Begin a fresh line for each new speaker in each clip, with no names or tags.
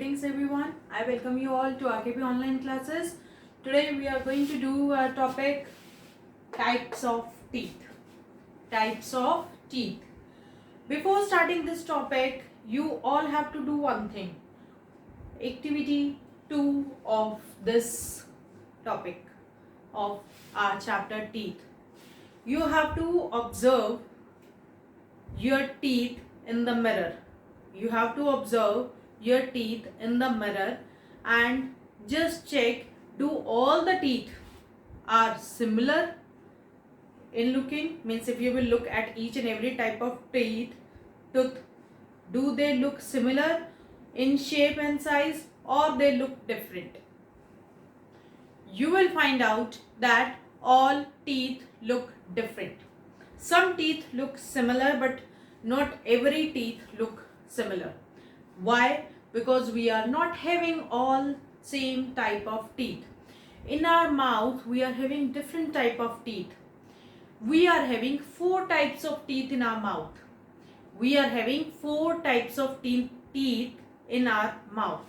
Greetings everyone. I welcome you all to RKP online classes. Today we are going to do a topic types of teeth. Types of teeth. Before starting this topic, you all have to do one thing. Activity 2 of this topic of our chapter teeth. You have to observe your teeth in the mirror. You have to observe your teeth in the mirror and just check, do all the teeth are similar in looking? Means if you will look at each and every type of tooth, do they look similar in shape and size or they look different? You will find out that all teeth look different. Some teeth look similar, but not every teeth look similar. Why? Because we are not having all same type of teeth. In our mouth, we are having different type of teeth. We are having 4 types of teeth in our mouth. We are having 4 types of teeth in our mouth.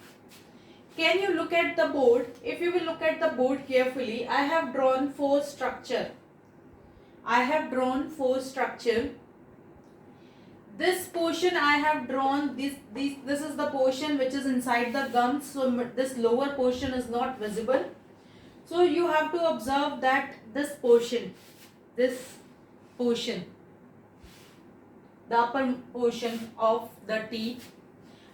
Can you look at the board? If you will look at the board carefully, I have drawn 4 structure. This portion I have drawn, this is the portion which is inside the gums, so this lower portion is not visible. So you have to observe that this portion, the upper portion of the teeth,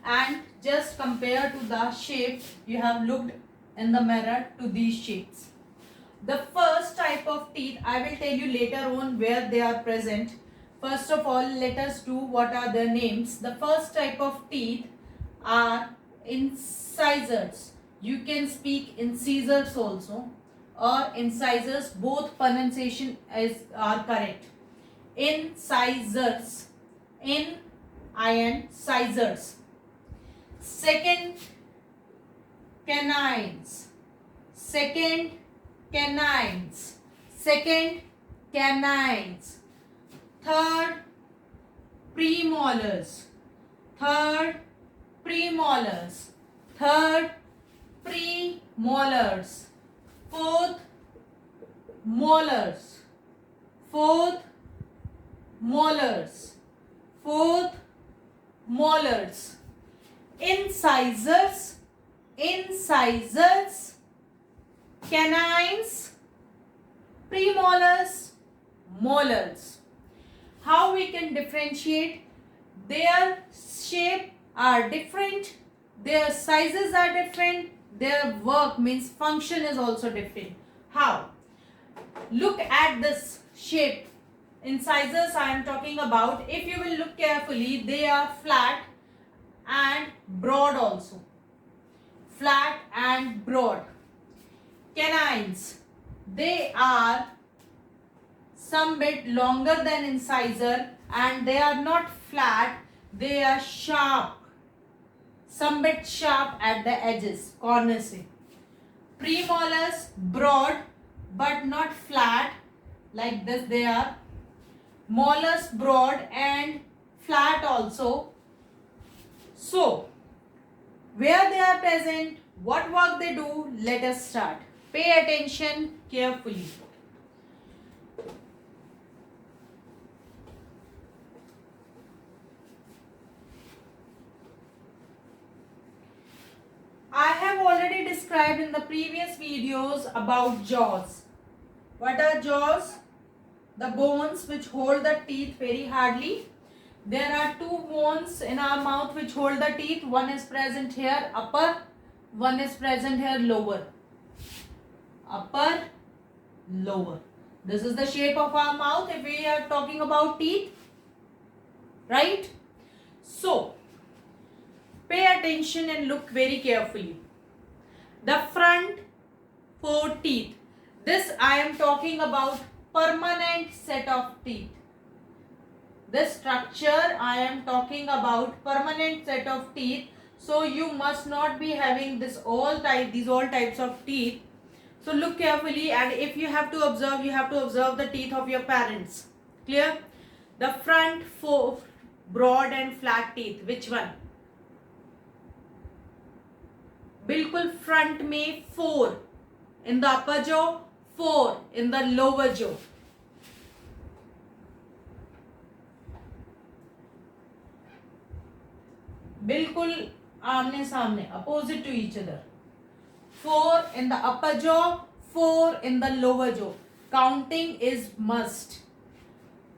and just compare to the shape you have looked in the mirror to these shapes. The first type of teeth, I will tell you later on where they are present. First of all, let us do what are their names. The first type of teeth are incisors. You can speak incisors also or incisors. Both pronunciation are correct. Incisors. Incisors. Second, canines. Second, canines. Third, premolars. Third, premolars. Fourth, molars. Incisors, canines, premolars, molars. How we can differentiate? Their shape are different, their sizes are different, their work means function is also different. How? Look at this shape. Incisors I am talking about. If you will look carefully, they are flat and broad also. Flat and broad. Canines, they are some bit longer than incisor and they are not flat, they are sharp, some bit sharp at the edges, corners. Premolars, broad but not flat like this they are. Molars, broad and flat also. So, where they are present, what work they do, let us start. Pay attention carefully. I have already described in the previous videos about jaws. What are jaws? The bones which hold the teeth very hardly. There are 2 bones in our mouth which hold the teeth. One is present here upper, one is present here lower. Upper, lower. This is the shape of our mouth if we are talking about teeth. Right? So, pay attention and look very carefully. The front 4 teeth. This I am talking about permanent set of teeth. This structure I am talking about permanent set of teeth. So you must not be having these all types of teeth. So look carefully, and if you have to observe, you have to observe the teeth of your parents. Clear? The front 4 broad and flat teeth. Which one? बिल्कुल front में 4 in the upper jaw, 4 in the lower jaw. बिल्कुल आमने सामने, opposite to each other. 4 in the upper jaw, 4 in the lower jaw. Counting is must.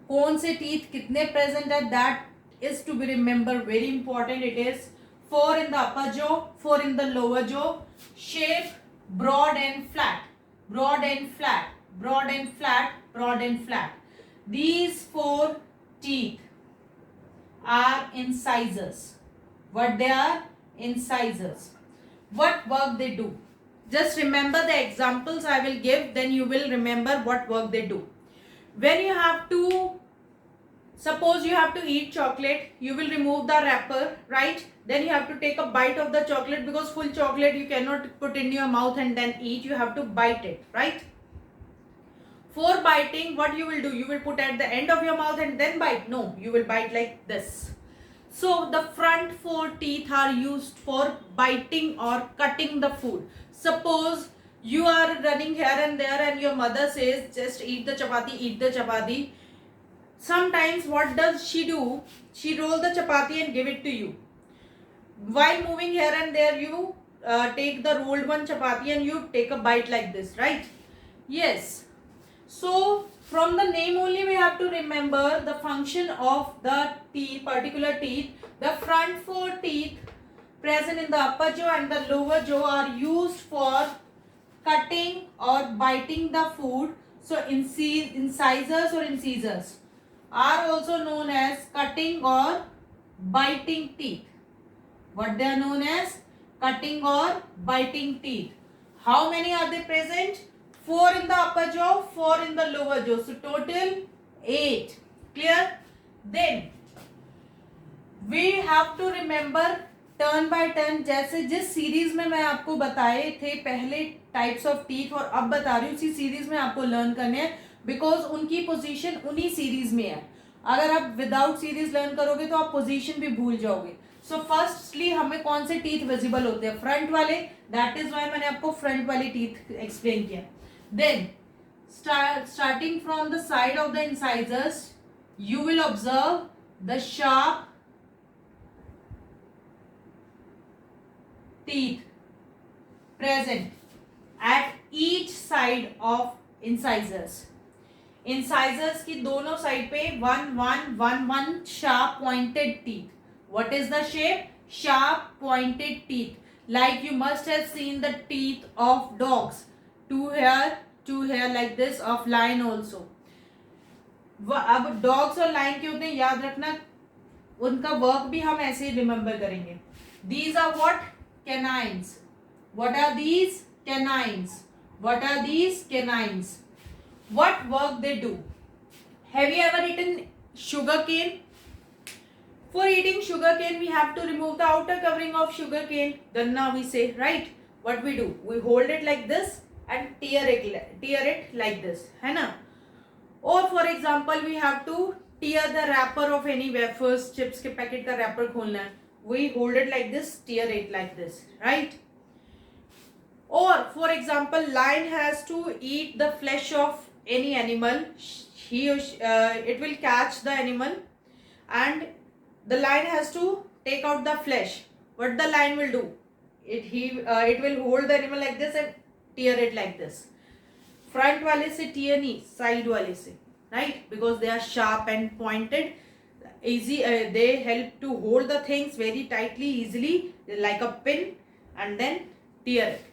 कौन से teeth कितने present है, that is to be remembered, very important. It is 4 in the upper jaw, 4 in the lower jaw. Shape broad and flat, broad and flat, broad and flat, broad and flat. These 4 teeth are incisors. What they are? Incisors. What work they do? Just remember the examples I will give, then you will remember what work they do. When you have to, suppose you have to eat chocolate, you will remove the wrapper, right? Then you have to take a bite of the chocolate, because full chocolate you cannot put in your mouth and then eat. You have to bite it, right? For biting, what you will do? You will put at the end of your mouth and then bite. No, you will bite like this. So the front 4 teeth are used for biting or cutting the food. Suppose you are running here and there and your mother says, just eat the chapati, eat the chapati. Sometimes what does she do? She roll the chapati and give it to you. While moving here and there, you take the rolled one chapati and you take a bite like this, right? Yes. So from the name only we have to remember the function of the teeth, particular teeth. The front 4 teeth present in the upper jaw and the lower jaw are used for cutting or biting the food. So incisors or incisors are also known as cutting or biting teeth. What they are known as? Cutting or biting teeth. How many are they present? 4 in the upper jaw, 4 in the lower jaw. So total 8. Clear? Then we have to remember turn by turn. जैसे जिस series में मैं आपको बताए थे पहले types of teeth और अब बता रही हूँ, उसी सीरीज में आपको लर्न करने हैं, बिकॉज उनकी पोजीशन उन्हीं सीरीज में है. अगर आप विदाउट सीरीज लर्न करोगे तो आप पोजीशन भी भूल जाओगे. सो फर्स्टली हमें कौन से टीथ विजिबल होते हैं? फ्रंट वाले. दैट इज वाई मैंने आपको फ्रंट वाले टीथ एक्सप्लेन किया. Then starting from the side of the incisors, you will observe the sharp teeth present at each side of incisors. Incisors की दोनों साइड पे one sharp pointed teeth. What is the shape? Sharp pointed teeth. Like you must have seen the teeth of dogs. Two here like this, of lion also. अब dogs और line के होते हैं, याद रखना, उनका वर्क भी हम ऐसे ही रिमेंबर करेंगे. These are what? Canines. What are these? Canines. What are these? Canines. What work they do? Have you ever eaten sugar cane? For eating sugar cane, we have to remove the outer covering of sugar cane. Ganna we say, right? What we do? We hold it like this and tear it like this, है ना? Or for example, we have to tear the wrapper of any wafers, chips के packet का wrapper खोलना है. We hold it like this, tear it like this, right? Or for example, lion has to eat the flesh of any animal. It will catch the animal and the lion has to take out the flesh. What the lion will do? It will hold the animal like this and tear it like this. Front वाले से tear नहीं, side वाले से, right? Because they are sharp and pointed. easy they help to hold the things very tightly, easily, like a pin, and then tear it.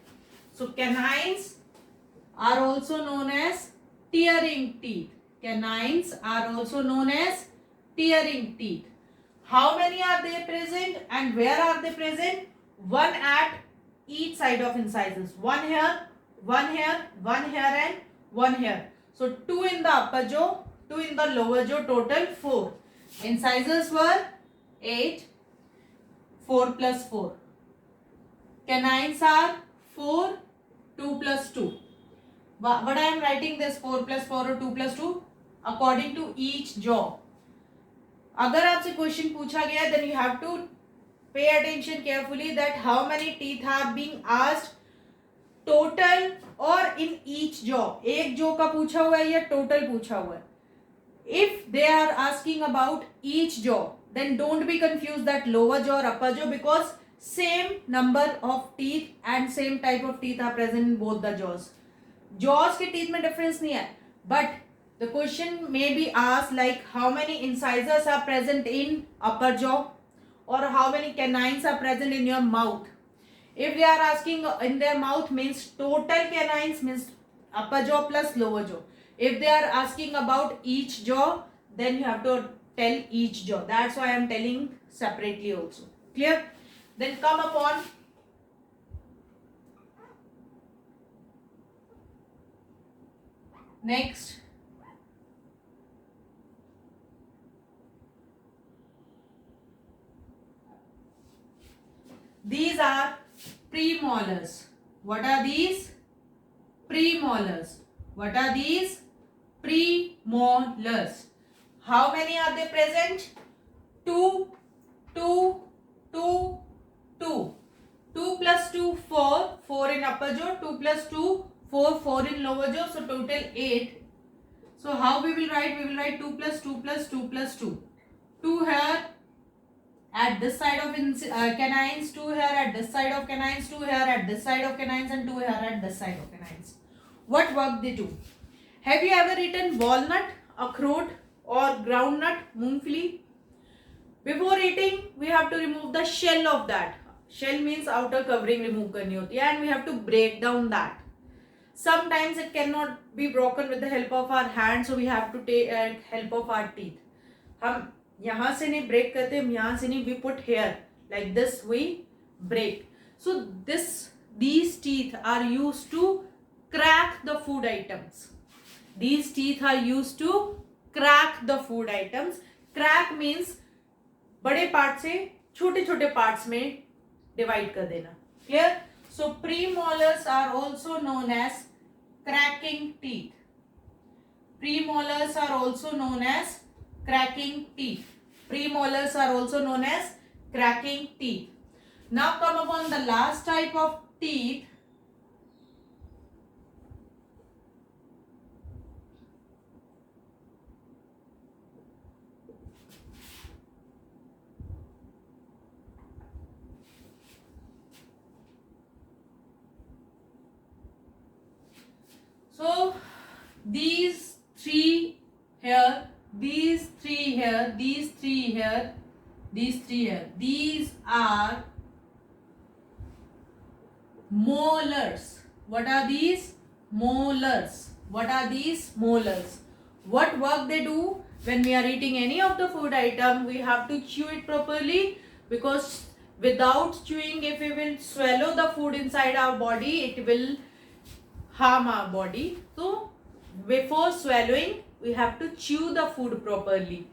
So canines are also known as tearing teeth. Canines are also known as tearing teeth. How many are they present and where are they present? One at each side of incisors. One here, one here, one here, and one here. So 2 in the upper jaw, 2 in the lower jaw, total 4. Incisors were 8, 4 plus 4. Canines are 4, 2 plus 2. But I am writing this 4 plus 4 or 2 plus 2 according to each jaw. अगर आपसे question पूछा गया then you have to Pay attention carefully that how many teeth are being asked total or in each jaw. एक jaw का पूछा हुआ है या total पूछा हुआ है. If they are asking about each jaw, then don't be confused that lower jaw or upper jaw, because same number of teeth and same type of teeth are present in both the jaws. Jaws के teeth में difference नहीं है, but the question may be asked like how many incisors are present in upper jaw or how many canines are present in your mouth. If they are asking in their mouth, means total canines, means upper jaw plus lower jaw. If they are asking about each jaw, then you have to tell each jaw. That's why I am telling separately also. Clear? Then come upon next. These are premolars. What are these? Premolars. What are these? Premolars. How many are they present? 2, 2, 2, 2. 2 plus 2, 4. 4 in upper jaw. 2 plus 2, 4. 4 in lower jaw. So total 8. So how we will write? We will write 2 plus 2 plus 2 plus 2. 2 here at this side of canines, 2 here at this side of canines, 2 here at this side of canines, and 2 here at this side of canines. What work they do? Have you ever eaten walnut, akhrot, or groundnut, मूंगफली? Before eating, we have to remove the shell of that. Shell means outer covering remove करनी होती है, and we have to break down that. Sometimes it cannot be broken with the help of our hands, so we have to take help of our teeth. हम यहाँ से नहीं break करते, हम यहाँ से नहीं, we put here like this, we break. So these teeth are used to crack the food items. These teeth are used to crack the food items. Crack means बड़े पार्ट से छोटे छोटे पार्ट्स में डिवाइड कर देना. Clear? So premolars are also known as cracking teeth. Premolars are also known as cracking teeth. Premolars are also known as cracking teeth. Now come upon the last type of teeth. So these three here, these three here, these three here, these three here, these are molars. What are these? Molars. What are these? Molars. What work they do? When we are eating any of the food item, we have to chew it properly, because without chewing, if we will swallow the food inside our body, it will harm our body. So before swallowing, we have to chew the food properly.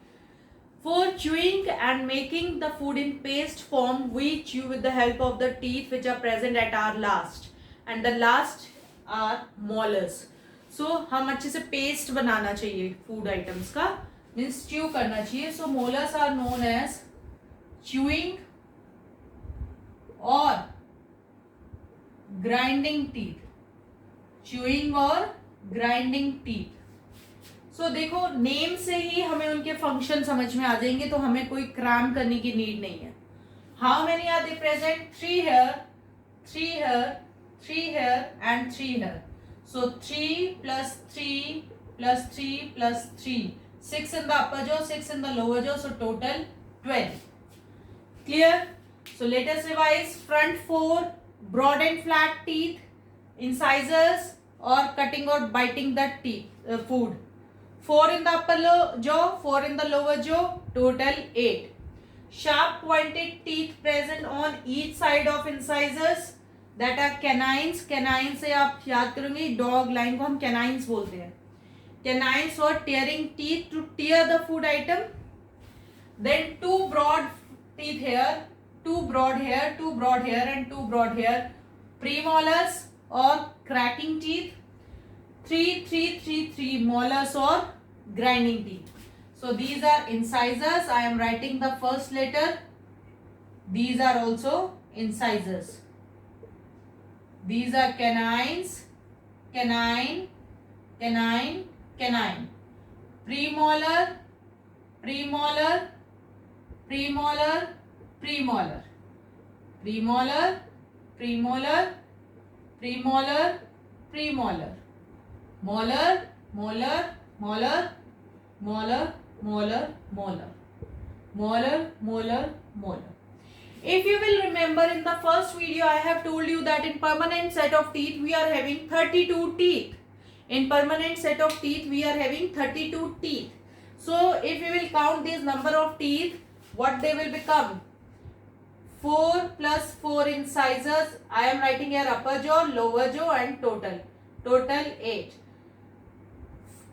For chewing and making the food in paste form, we chew with the help of the teeth which are present at our last, and the last are molars. So हम अच्छे से paste बनाना चाहिए food items का, means chew करना चाहिए. So molars are known as chewing or grinding teeth. Chewing or grinding teeth. So देखो name से ही हमें उनके फंक्शन समझ में आ जाएंगे, तो हमें कोई क्रैम करने की नीड नहीं है. How many are they present? 3 here, 3 here, 3 here, and 3 here. So 3 plus 3 plus 3 plus 3. 6 in the upper jaw, 6 in the lower jaw, so total 12. Clear? So let us revise. Front 4, broad and flat teeth, incisors or cutting or biting the teeth, food. 4 in the upper jaw, 4 in the lower jaw, total 8. Sharp pointed teeth present on each side of incisors, that are canines. Canines से आप याद करेंगे, dog line को हम canines बोलते हैं. Canines or tearing teeth to tear the food item. Then 2 broad teeth here, 2 broad here, 2 broad here, and 2 broad here. Premolars or cracking teeth. 3 molars or grinding teeth. So these are incisors. I am writing the first letter These are also incisors. These are canines, canine, canine, canine. Premolar, premolar, premolar, premolar. Premolar, premolar, premolar, premolar. Molar, molar, molar, molar, molar, molar. Molar, molar, molar. If you will remember, in the first video I have told you that in permanent set of teeth we are having 32 teeth. In permanent set of teeth we are having 32 teeth. So if you will count this number of teeth, what they will become? 4 plus 4 incisors. I am writing here upper jaw, lower jaw and total. Total 8.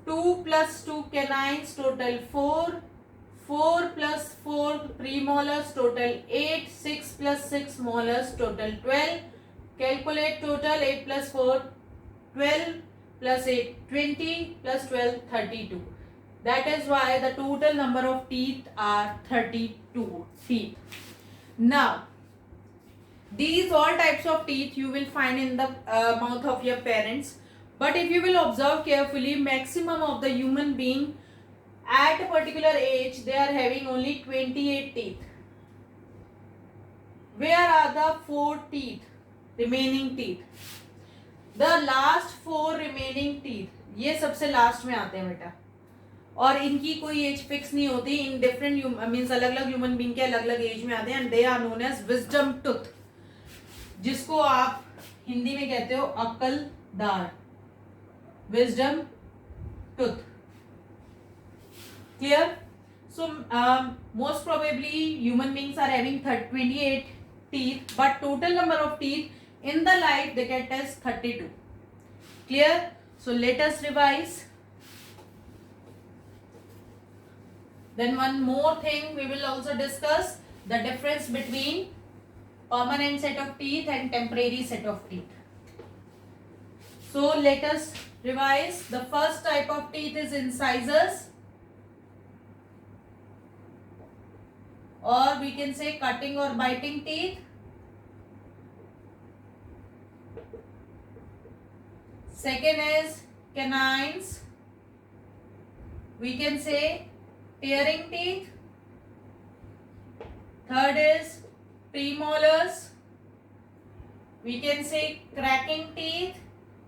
2 plus 2 canines, total 4. 4 plus 4 premolars, total 8. 6 plus 6 molars, total 12. Calculate total. 8 plus 4, 12 plus 8, 20 plus 12, 32. That is why the total number of teeth are 32 teeth. Now, these all types of teeth you will find in the mouth of your parents. But if you will observe carefully, maximum of the human being at a particular age, they are having only 28 teeth. Where are the 4 teeth, remaining teeth? The last 4 remaining teeth, ये सबसे last में आते हैं बेटा, और इनकी कोई as fix नहीं होती. इन डिफरेंट मीन्स अलग अलग ह्यूमन बीइंग के अलग अलग एज में आते हैं. And they are known as wisdom tooth, जिसको आप हिंदी में कहते हो अक्लदार. Wisdom tooth. Clear? So most probably human beings are having 28 teeth, but total number of teeth in the life they get as 32. Clear? So let us revise. Then one more thing we will also discuss, the difference between permanent set of teeth and temporary set of teeth. So let us revise. The first type of teeth is incisors, or we can say cutting or biting teeth. Second is canines. We can say tearing teeth. Third is premolars. We can say cracking teeth.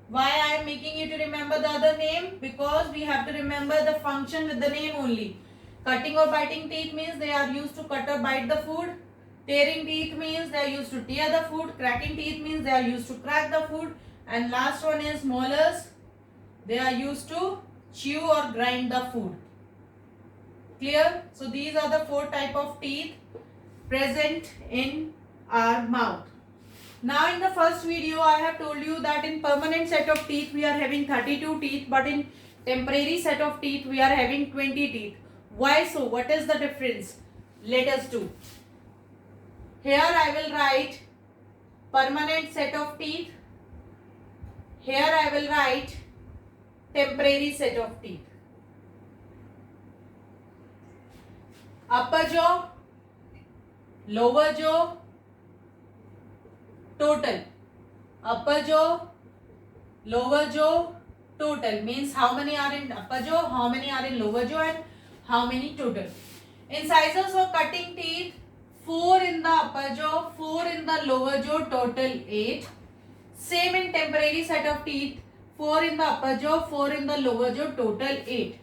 Why I am making you to remember the other name? Because we have to remember the function with the name only. Cutting or biting teeth means they are used to cut or bite the food. Tearing teeth means they are used to tear the food. Cracking teeth means they are used to crack the food. And last one is molars. They are used to chew or grind the food. Clear? So these are the 4 type of teeth present in our mouth. Now in the first video I have told you that in permanent set of teeth we are having 32 teeth, but in temporary set of teeth we are having 20 teeth. Why so? What is the difference? Let us do. Here I will write permanent set of teeth. Here I will write temporary set of teeth. Upper jaw, lower jaw, total. Upper jaw, lower jaw, total. Means how many are in upper jaw, how many are in lower jaw, and how many total. Incisors for cutting teeth, 4 in the upper jaw, 4 in the lower jaw, total 8. Same in temporary set of teeth, 4 in the upper jaw, 4 in the lower jaw, total 8.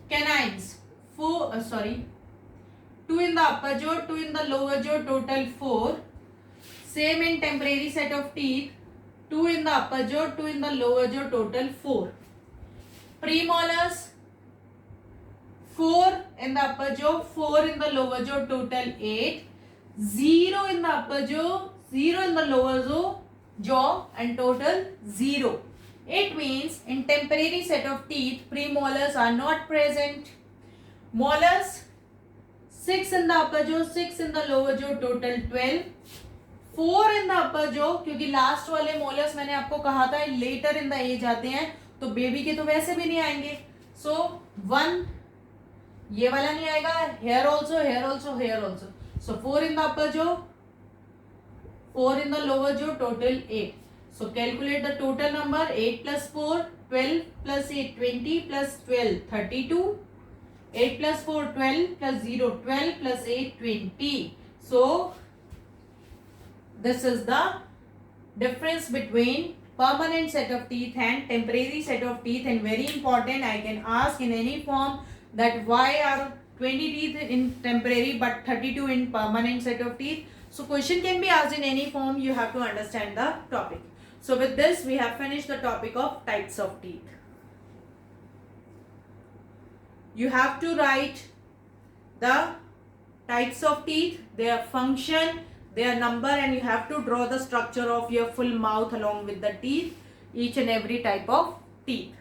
Canines, 2 in the upper jaw, 2 in the lower jaw, total 4. Same in temporary set of teeth, 2 in the upper jaw, 2 in the lower jaw, total 4. Premolars, 4 in the upper jaw, 4 in the lower jaw, total 8. 0 in the upper jaw, 0 in the lower jaw, and total 0. It means in temporary set of teeth, premolars are not present. Molars, 6 in the upper jaw, 6 in the lower jaw, total 12. 4 in the upper jaw, क्योंकि last वाले molars मैंने आपको कहा था letter in the age आते हैं, तो baby के तो वैसे भी नहीं आएंगे. सो 1 ये वाला नहीं आएगा. Here also, here also, here also. So 4 in the upper jaw, 4 in the lower jaw, total 8. So calculate the total number. 8 plus 4, 12 plus 8, 20 plus 12, 32. 8 plus 4, 12 plus 0, 12 plus 8, 20. So this is the difference between permanent set of teeth and temporary set of teeth. And very important, I can ask in any form that why are 20 teeth in temporary but 32 in permanent set of teeth. So question can be asked in any form. You have to understand the topic. So with this we have finished the topic of types of teeth. You have to write the types of teeth, their function, their number, and you have to draw the structure of your full mouth along with the teeth, each and every type of teeth.